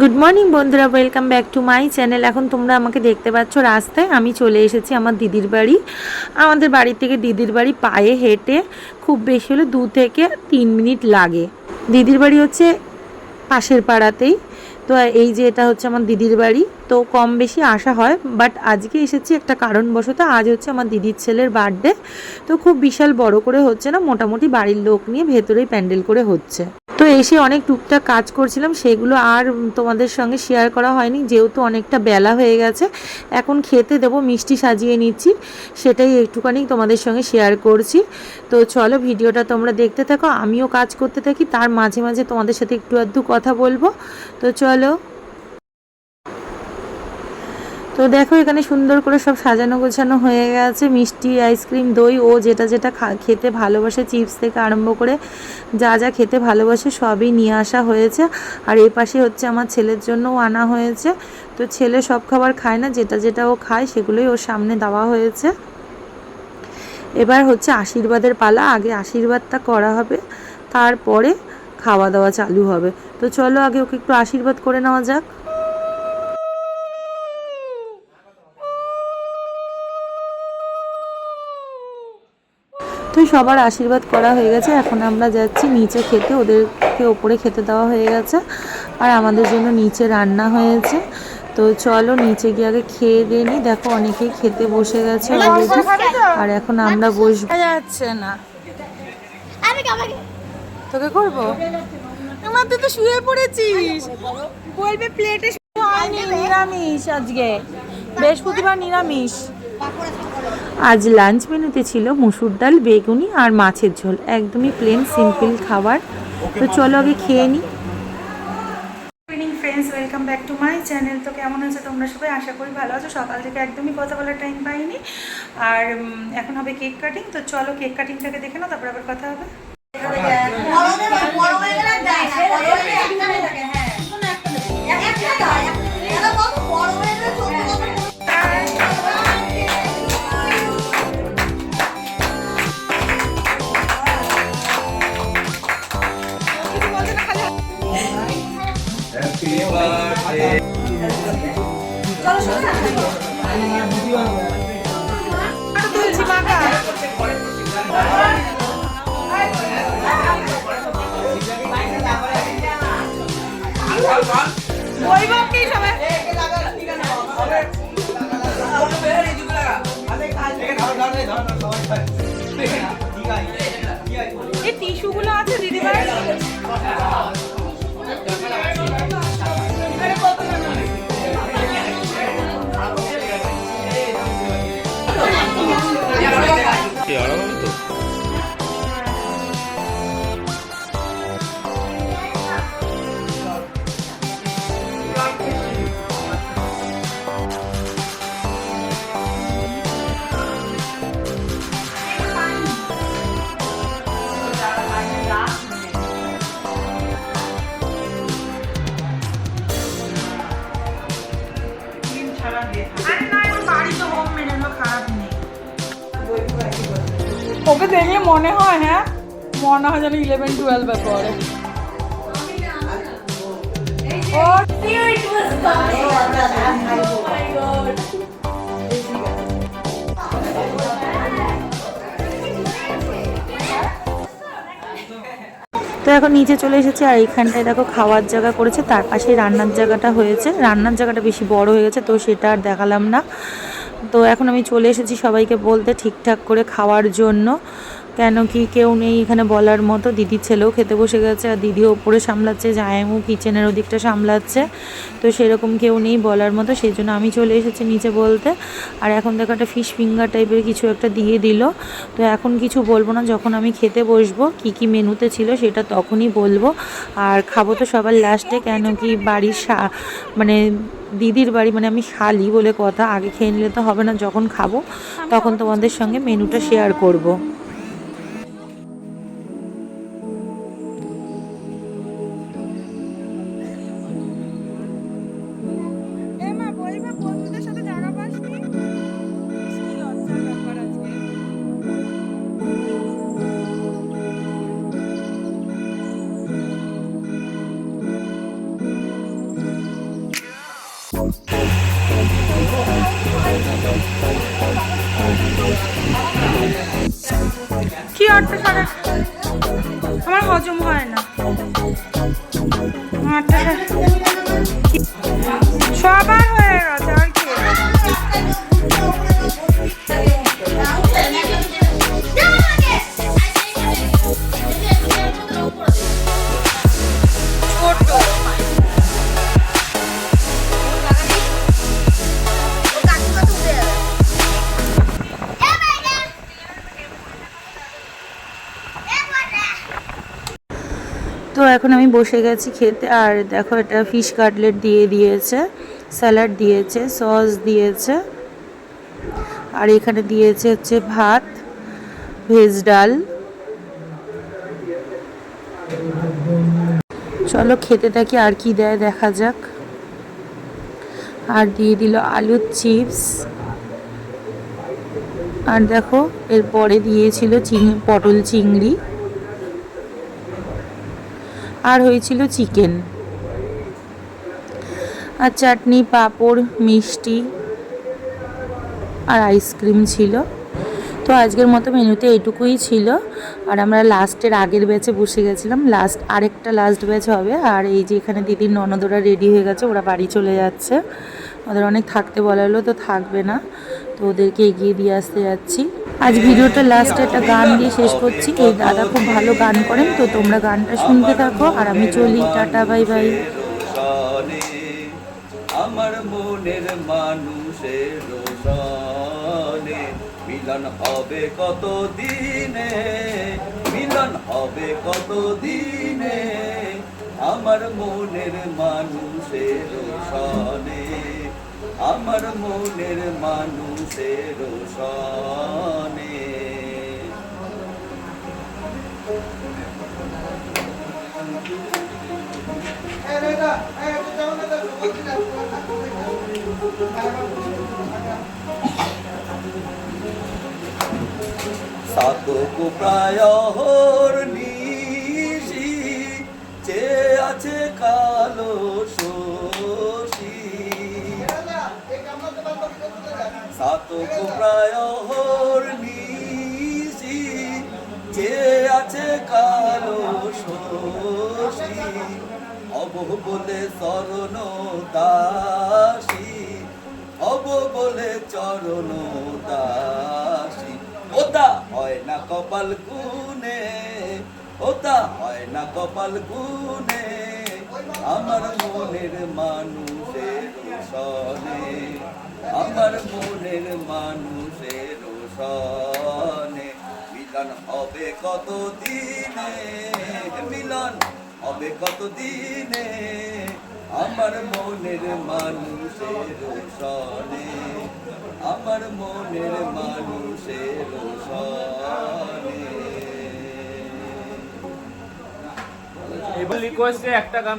Good morning বন্ধুরা, welcome back to my channel. এখন তোমরা আমাকে দেখতে পাচ্ছ রাস্তায়। আমি চলে এসেছি আমার দিদির বাড়ি। আমাদের বাড়ি থেকে দিদির বাড়ি পায়ে হেঁটে খুব বেশি হলে 2 থেকে 3 মিনিট লাগে। দিদির বাড়ি হচ্ছে পাশের পাড়াতেই। তো এই যে এটা হচ্ছে আমার দিদির বাড়ি। তো কম বেশি আসা হয়, বাট আজকে এসেছি একটা কারণবশত। আজ হচ্ছে আমার দিদির ছেলের বার্থডে। তো খুব বিশাল বড় করে হচ্ছে না, মোটামুটি বাড়ির লোক নিয়ে ভেতরেই প্যান্ডেল করে হচ্ছে। তো এসে অনেক টুকটাক কাজ করছিলাম, সেগুলো আর তোমাদের সঙ্গে শেয়ার করা হয়নি, যেহেতু অনেকটা বেলা হয়ে গেছে। এখন খেতে দেবো, মিষ্টি সাজিয়ে নিচ্ছি, সেটাই একটুখানি তোমাদের সঙ্গে শেয়ার করছি। তো চলো ভিডিওটা তোমরা দেখতে থাকো, আমিও কাজ করতে থাকি, তার মাঝে মাঝে তোমাদের সাথে একটু আধটু কথা বলবো। তো চলো। তো দেখো এখানে সুন্দর করে সব সাজানো গোছানো হয়ে গেছে, মিষ্টি, আইসক্রিম, দই, ও যেটা যেটা খেতে ভালোবাসে, চিপস থেকে আরম্ভ করে যা যা খেতে ভালোবাসে সবই নিয়ে আসা হয়েছে। আর এই পাশে হচ্ছে আমার ছেলের জন্যও আনা হয়েছে। তো ছেলে সব খাবার খায় না, যেটা যেটা ও খায় সেগুলোই ওর সামনে দেওয়া হয়েছে। এবার হচ্ছে আশীর্বাদের পালা, আগে আশীর্বাদটা করা হবে, তারপরে খাওয়া দাওয়া চালু হবে। তো চলো আগে ওকে একটু আশীর্বাদ করে নেওয়া যাক। তো সবার আশীর্বাদ করা হয়ে গেছে, এখন আমরা যাচ্ছি নিচে খেতে। ওদেরকে ওপরে খেতে দেওয়া হয়ে গেছে, আর আমাদের জন্য নিচে রান্না হয়েছে। তো চলো নিচে গিয়ে আগে খেয়ে দিয়ে নিই। দেখো অনেকেই খেতে বসে গেছে অলরেডি, আর এখন আমরা বসবো। যাচ্ছে না তোকে করবো, আমার তুই তো শুয়ে পড়েছিস। বলবে প্লেটে নিরামিষ, আজকে বৃহস্পতিবার নিরামিষ। আজ লাঞ্চ মেনুতে ছিল মুসুর ডাল, বেগুনি আর মাছের ঝোল, একদমই প্লেন সিম্পল খাবার। তো চলো আগে খেয়ে নিই। Evening friends, welcome back to my channel. তো কেমন আছে তোমরা সবাই? আশা করি ভালো আছো। সকাল থেকে একদমই কথা বলার টাইম পাইনি, আর এখন হবে কেক কাটিং। তো চলো কেক কাটিংটাকে দেখে নাও, তারপর আবার কথা হবে। এই টিস্যুগুলো আছে দিদিভাই? ওকে দেখলে মনে হয়, হ্যাঁ মনে হয় যেন 11-12 পরে। তো এখন নিচে চলে এসেছি, আর এইখানটায় দেখো খাওয়ার জায়গা করেছে, তার পাশে রান্নার জায়গাটা হয়েছে। রান্নার জায়গাটা বেশি বড় হয়ে গেছে, তো সেটা আর দেখালাম না। তো এখন আমি চলে এসেছি সবাইকে বলতে ঠিকঠাক করে খাওয়ার জন্য, কেন কি কেউ নেই এখানে বলার মতো। দিদির ছেলেও খেতে বসে গেছে, আর দিদিও ওপরে সামলাচ্ছে, জায়ামু কিচেনের ওদিকটা সামলাচ্ছে। তো সেরকম কেউ নেই বলার মতো, সেই জন্য আমি চলে এসেছি নিচে বলতে। আর এখন দেখো একটা ফিশ ফিঙ্গার টাইপের কিছু একটা দিয়ে দিল। তো এখন কিছু বলবো না, যখন আমি খেতে বসবো কি কি মেনুতে ছিল সেটা তখনই বলবো। আর খাবো তো সবার লাস্টে, কেন কি বাড়ির মানে দিদির বাড়ি, মানে আমি শালি বলে কথা, আগে খেয়ে নিলে তো হবে না, যখন খাবো তখন তোমাদের সঙ্গে মেনুটা শেয়ার করব। আটটা সাড়ে আমার হজম হয় না। সবার হয়ে গেছে আর কি। তো এখন আমি বসে গেছি খেতে। আর দেখো এটা ফিশ কাটলেট দিয়ে দিয়েছে, স্যালাড দিয়েছে, সস দিয়েছে, আর এখানে দিয়েছে হচ্ছে ভাত, ভেজ ডাল। চলো খেতে থাকি, আর কি দেয় দেখা যাক। আর দিয়ে দিল আলুর চিপস। আর দেখো এরপরে দিয়েছিল পটল চিংড়ি, আর হয়েছিল চিকেন, আর চাটনি, পাঁপড়, মিষ্টি আর আইসক্রিম ছিল। তো আজকের মতো মেনুতে এইটুকুই ছিল। আর আমরা লাস্টের আগের ব্যাচে বসে গেছিলাম, আরেকটা লাস্ট ব্যাচ হবে। আর এই যে এখানে দিদির ননদরা রেডি হয়ে গেছে, ওরা বাড়ি চলে যাচ্ছে। ওদের অনেক থাকতে বলা হলো, তো থাকবে না, তো ওদেরকে এগিয়ে দিয়ে আসতে যাচ্ছি। আজ ভিডিওটা লাস্টে একটা গান দিয়ে শেষ করছি। এই দাদা খুব ভালো গান করেন, তো তোমরা গানটা শুনতে থাকো। আর আমি চলি, টাটা, বাই বাই। আমার মনের মানুষের রোশনে মিলন হবে কত দিনে, মিলন হবে কত দিনে, আমার মনের মানুষের রোশনে, আমার মনের মানুষের রোশনে। সাতক প্রায়হর নিশি চেয়ে আছে কালো শশী, সাতক প্রায়হর নিশি চেয়ে আছে কালো শশী, হব বলে চরণ দাসী, হব বলে চরণ দাসী। ওটা হয় না কপাল গুনে, ওটা হয় না কপাল গুনে, আমার মনের মানুষের সনে, আমার মনের মানুষের সনে মিলন হবে কত দিনে, মিলন হবে কত দিনে, আমার মনের মানুষের সনে, আমার মনের মানুষের সনে। এবার রিকোয়েস্টে একটা গান